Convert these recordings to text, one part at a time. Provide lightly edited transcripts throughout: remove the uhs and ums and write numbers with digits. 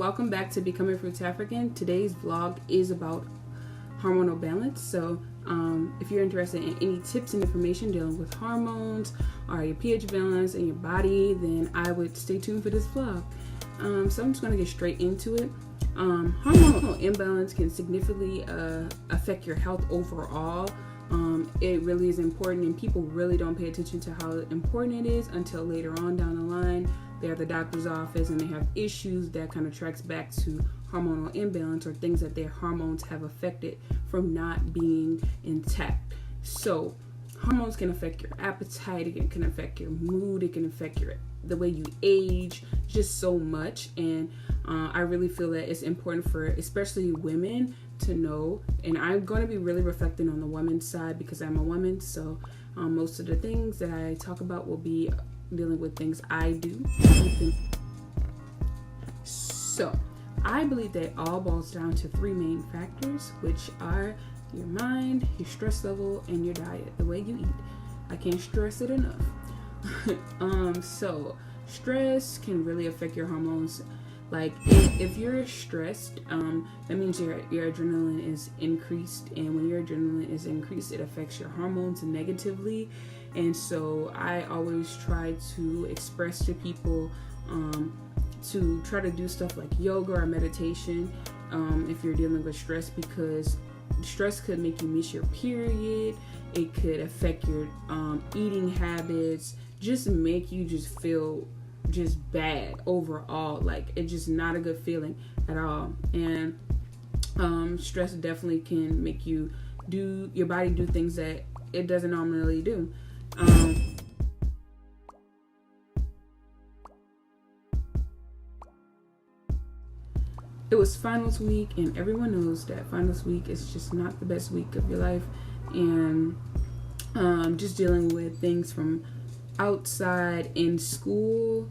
welcome back to Becoming FrutAfrican. Today's vlog is about hormonal balance. So if you're interested in any tips and information dealing with hormones or your pH balance in your body, then I would stay tuned for this vlog. So I'm just going to get straight into it. Hormonal imbalance can significantly affect your health overall. It really is important, and people really don't pay attention to how important it is until later on down the line. They're at the doctor's office and they have issues that kind of tracks back to hormonal imbalance or things that their hormones have affected from not being intact. So hormones can affect your appetite, it can affect your mood, it can affect the way you age, just so much. And I really feel that it's important for especially women to know, and I'm going to be really reflecting on the woman's side because I'm a woman. So most of the things that I talk about will be dealing with things I do. So I believe that it all boils down to three main factors, which are your mind, your stress level, and your diet, the way you eat. I can't stress it enough. So stress can really affect your hormones. Like if you're stressed, that means your adrenaline is increased, and when your adrenaline is increased, it affects your hormones negatively. And so I always try to express to people to try to do stuff like yoga or meditation if you're dealing with stress, because stress could make you miss your period. It could affect your eating habits, just make you just feel just bad overall. Like it's just not a good feeling at all. And stress definitely can make your body do things that it doesn't normally do. It was finals week, and everyone knows that finals week is just not the best week of your life. And just dealing with things from outside in school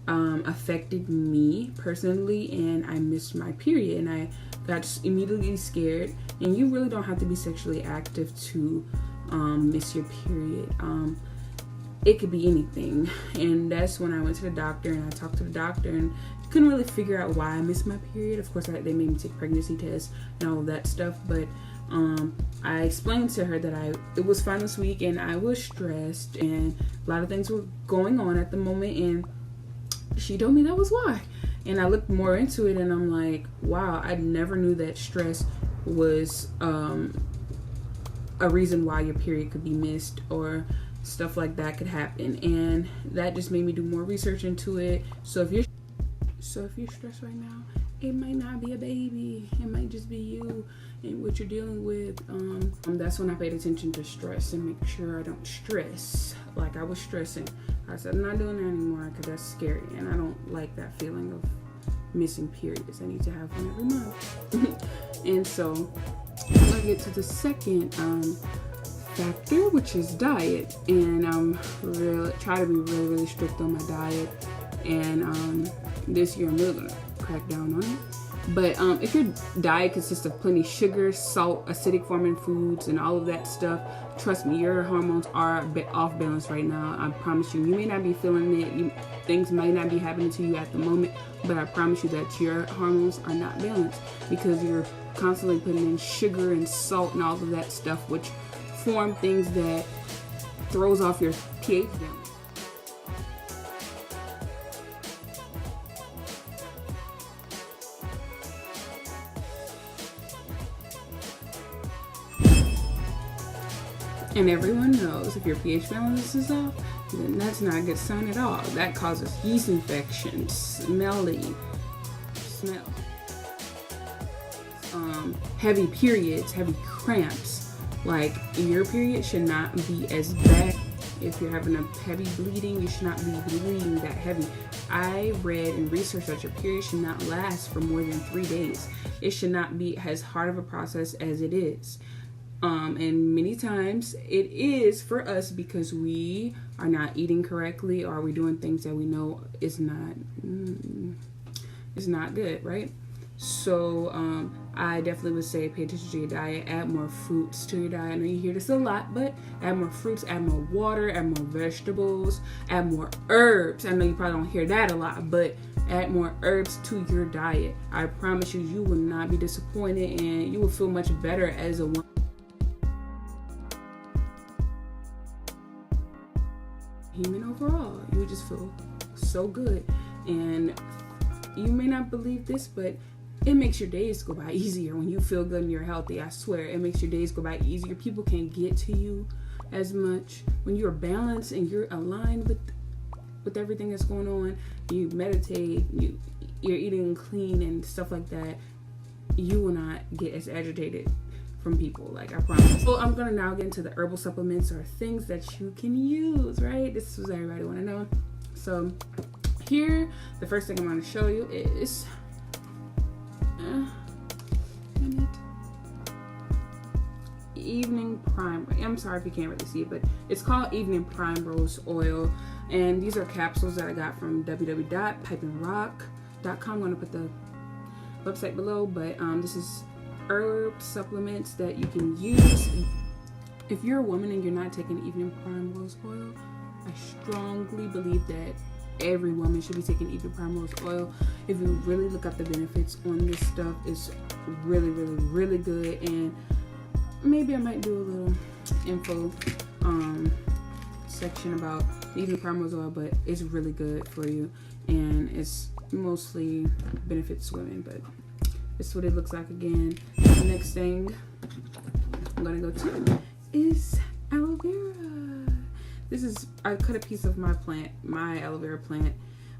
affected me personally, and I missed my period, and I got immediately scared. And you really don't have to be sexually active to miss your period. It could be anything. And that's when I went to the doctor, and I talked to the doctor, and couldn't really figure out why I missed my period. Of course, they made me take pregnancy tests and all of that stuff, but I explained to her that it was finals week and I was stressed and a lot of things were going on at the moment, and she told me that was why. And I looked more into it, and I'm like, wow, I never knew that stress was a reason why your period could be missed or stuff like that could happen. And that just made me do more research into it. So if you're stressed right now, it might not be a baby, it might just be you and what you're dealing with. That's when I paid attention to stress and make sure I don't stress like I was stressing. I said I'm not doing that anymore because that's scary, and I don't like that feeling of missing periods. I need to have one every month. And so I'm gonna get to the second factor, which is diet. And I'm try to be really strict on my diet, and this year I'm really gonna crack down on it. But if your diet consists of plenty of sugar, salt, acidic forming foods, and all of that stuff, trust me, your hormones are a bit off balance right now. I promise you. You may not be feeling it. Things might not be happening to you at the moment, but I promise you that your hormones are not balanced because you're constantly putting in sugar and salt and all of that stuff, which form things that throws off your pH balance. And everyone knows if your pH balance is off, then that's not a good sign at all. That causes yeast infections, smelly smell, heavy periods, heavy cramps. Like your period should not be as bad. If you're having a heavy bleeding, you should not be bleeding that heavy. I read and researched that your period should not last for more than 3 days. It should not be as hard of a process as it is. And many times it is for us because we are not eating correctly, or we're doing things that we know is not good, right? So I definitely would say pay attention to your diet, add more fruits to your diet. I know you hear this a lot, but add more fruits, add more water, add more vegetables, add more herbs. I know you probably don't hear that a lot, but add more herbs to your diet. I promise you, you will not be disappointed, and you will feel much better as a woman. Human overall, you would just feel so good. And you may not believe this, but it makes your days go by easier when you feel good and you're healthy. I swear, it makes your days go by easier. People can't get to you as much when you're balanced and you're aligned with everything that's going on. You meditate, you're eating clean and stuff like that. You will not get as agitated from people, like, I promise. So I'm gonna now get into the herbal supplements, or things that you can use, right? This is what everybody want to know. So here, the first thing I'm going to show you is evening prime. I'm sorry if you can't really see it, but it's called evening primrose oil, and these are capsules that I got from www.pipeandrock.com. I'm going to put the website below, but this is herb supplements that you can use. If you're a woman and you're not taking evening primrose oil, I strongly believe that every woman should be taking evening primrose oil. If you really look up the benefits on this stuff, it's really, really, really good. And maybe I might do a little info section about the evening primrose oil, but it's really good for you, and it's mostly benefits women, but this is what it looks like. Again, the next thing I'm gonna go to is aloe vera. I cut a piece of my aloe vera plant,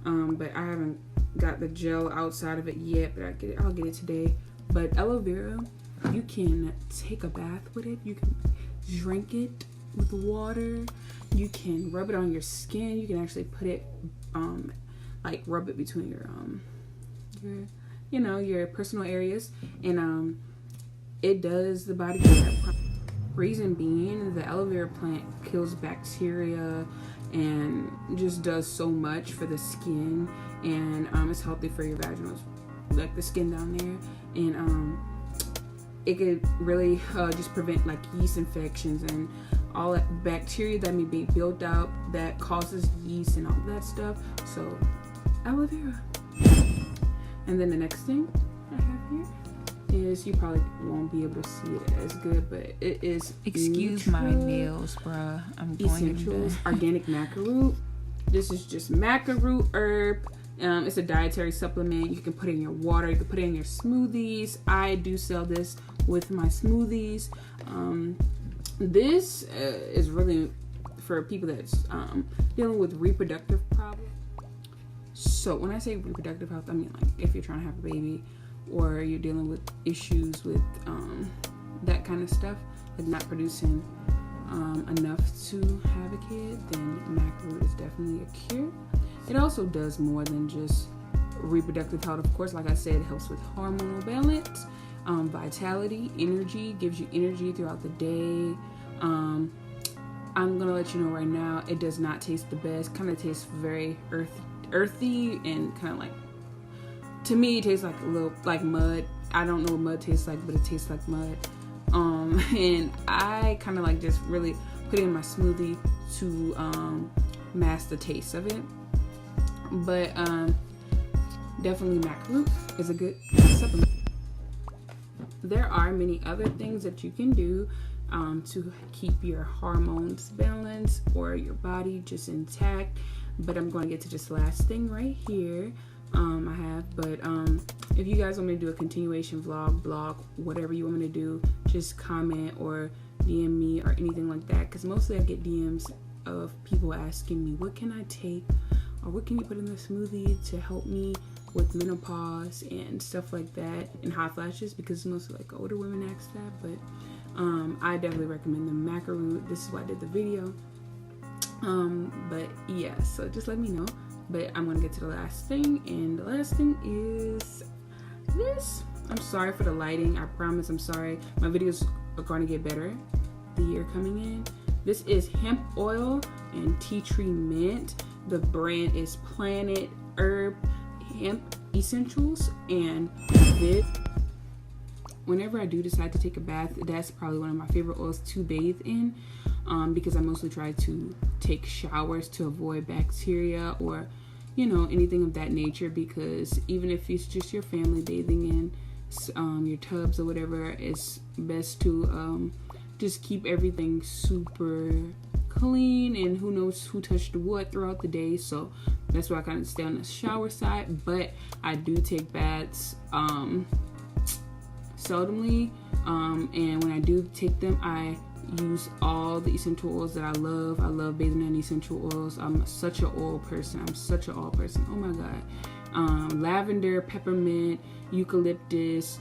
but I haven't got the gel outside of it yet, but I'll get it today. But aloe vera, you can take a bath with it, you can drink it with water, you can rub it on your skin, you can actually put it like rub it between your personal areas, and it does the body care. Reason being, the aloe vera plant kills bacteria and just does so much for the skin, and it's healthy for your vaginal, like the skin down there, and it could really just prevent like yeast infections and all that bacteria that may be built up that causes yeast and all that stuff. So aloe vera. And then the next thing I have here is, you probably won't be able to see it as good, but it is excuse my nails, bruh. I'm going essentials organic maca root. This is just maca root herb. It's a dietary supplement. You can put it in your water, you can put it in your smoothies. I do sell this with my smoothies. This is really for people that's dealing with reproductive problems. So when I say reproductive health, I mean like if you're trying to have a baby, or you're dealing with issues with that kind of stuff, like not producing enough to have a kid, then maca root is definitely a cure. It also does more than just reproductive health. Of course, like I said, it helps with hormonal balance, vitality, energy, gives you energy throughout the day. I'm gonna let you know right now, it does not taste the best. Kind of tastes very earthy and kind of like, to me, it tastes like a little like mud. I don't know what mud tastes like, but it tastes like mud. And I kind of like just really put it in my smoothie to mask the taste of it. But definitely maca root is a good supplement. There are many other things that you can do to keep your hormones balanced or your body just intact. But I'm going to get to this last thing right here. If you guys want me to do a continuation vlog, blog, whatever you want me to do, just comment or DM me or anything like that, because mostly I get DMs of people asking me, what can I take or what can you put in the smoothie to help me with menopause and stuff like that, and hot flashes, because mostly like older women ask that. But I definitely recommend the maca root. This is why I did the video. But yeah, so just let me know. But I'm gonna get to the last thing, and the last thing is this. I'm sorry for the lighting, I promise. I'm sorry. My videos are going to get better the year coming in. This is hemp oil and tea tree mint. The brand is Planet Herb Hemp essentials. And whenever I do decide to take a bath, that's probably one of my favorite oils to bathe in, because I mostly try to take showers to avoid bacteria or, you know, anything of that nature, because even if it's just your family bathing in your tubs or whatever, it's best to just keep everything super clean, and who knows who touched what throughout the day. So that's why I kind of stay on the shower side, but I do take baths seldomly, and when I do take them, I use all the essential oils that I love. I love bathing in essential oils. I'm such an oil person. Oh my god. Lavender, peppermint, eucalyptus,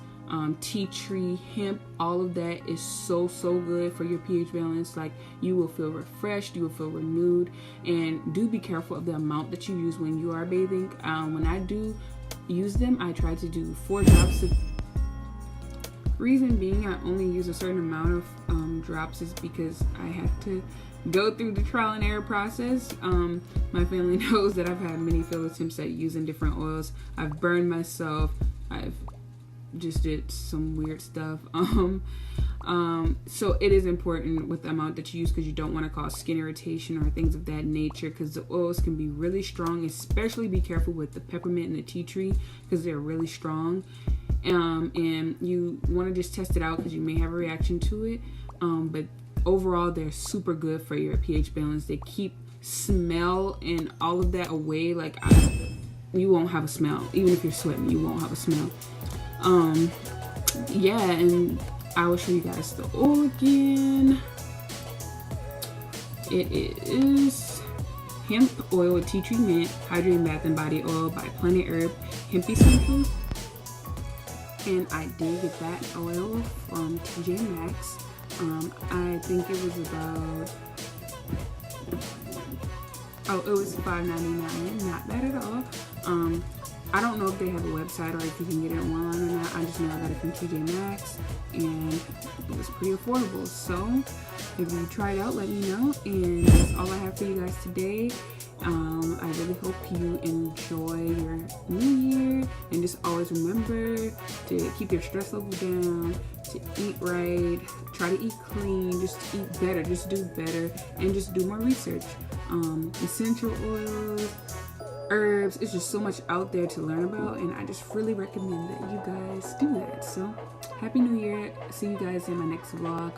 tea tree, hemp, all of that is so good for your pH balance. Like, you will feel refreshed, you will feel renewed. And do be careful of the amount that you use when you are bathing. When I do use them, I try to do 4 drops. Reason being, I only use a certain amount of drops is because I have to go through the trial and error process. My family knows that I've had many failed attempts at using different oils. I've burned myself. I've just did some weird stuff. So it is important with the amount that you use, because you don't want to cause skin irritation or things of that nature, because the oils can be really strong. Especially be careful with the peppermint and the tea tree, because they're really strong. And you want to just test it out, because you may have a reaction to it. But overall, they're super good for your pH balance. They keep smell and all of that away. Like, you won't have a smell. Even if you're sweating, you won't have a smell. Yeah, and I will show you guys the oil again. It is hemp oil with tea tree mint, hydrating bath and body oil by Planet Herb, hemp essentials. And I did get that oil from TJ Maxx. I think it was about, it was $5.99. Not bad at all. I don't know if they have a website or if you can get it online or not. I just know I got it from TJ Maxx, and it was pretty affordable. So if you try it out, let me know. And that's all I have for you guys today. I really hope you enjoy your new year, and just always remember to keep your stress level down, to eat right, try to eat clean, just eat better, just do better, and just do more research. Essential oils, herbs, it's just so much out there to learn about, and I just really recommend that you guys do that. So happy new year. See you guys in my next blog,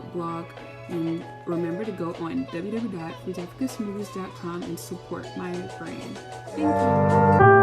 and remember to go on www.FrutAfricansmoothies.com and support my brand. Thank you.